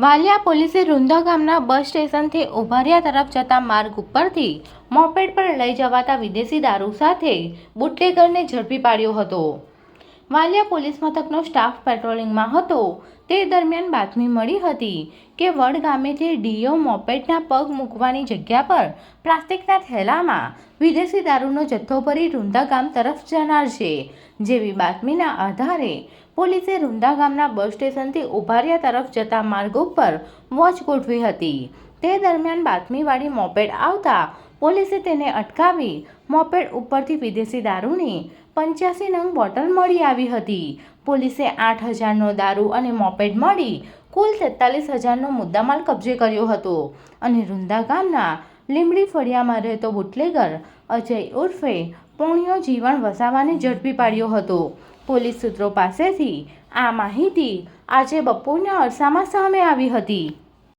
વાલિયા પોલીસે રૂંધા ગામના બસ સ્ટેશનથી ઉભારિયા તરફ જતા માર્ગ ઉપરથી મોપેડ પર લઈ જવાતા વિદેશી દારૂ સાથે બુટલેગરને ઝડપી પાડ્યો હતો। વાલિયા પોલીસ મથકનો સ્ટાફ પેટ્રોલિંગમાં હતો તે દરમિયાન બાતમી મળી હતી કે વડ ગામેથી ડીઓ મોપેડના પગ મૂકવાની જગ્યા પર પ્લાસ્ટિકના થેલામાં વિદેશી દારૂનો જથ્થો ભરી રૂંધા ગામ તરફ જનાર છે। જેવી બાતમીના આધારે પોલીસે રૂંધા ગામના બસ સ્ટેશનથી ઉભારિયા તરફ જતા માર્ગ ઉપર વોચ ગોઠવી હતી। તે દરમિયાન બાતમીવાળી મોપેડ આવતા પોલીસે તેને અટકાવી મોપેડ ઉપરથી વિદેશી દારૂની 85 નંગ બોટલ મળી આવી હતી। પોલીસે 8,000નો દારૂ અને મોપેડ મળી કુલ 43,000નો મુદ્દામાલ કબજે કર્યો હતો અને રૂંધા ગામના લીમડી ફળિયામાં રહેતો બુટલેગર અજય ઉર્ફે પોણિયો જીવણ વસાવાને ઝડપી પાડ્યો હતો। પોલીસ સૂત્રો પાસેથી આ માહિતી આજે બપોરના અરસામાં સામે આવી હતી।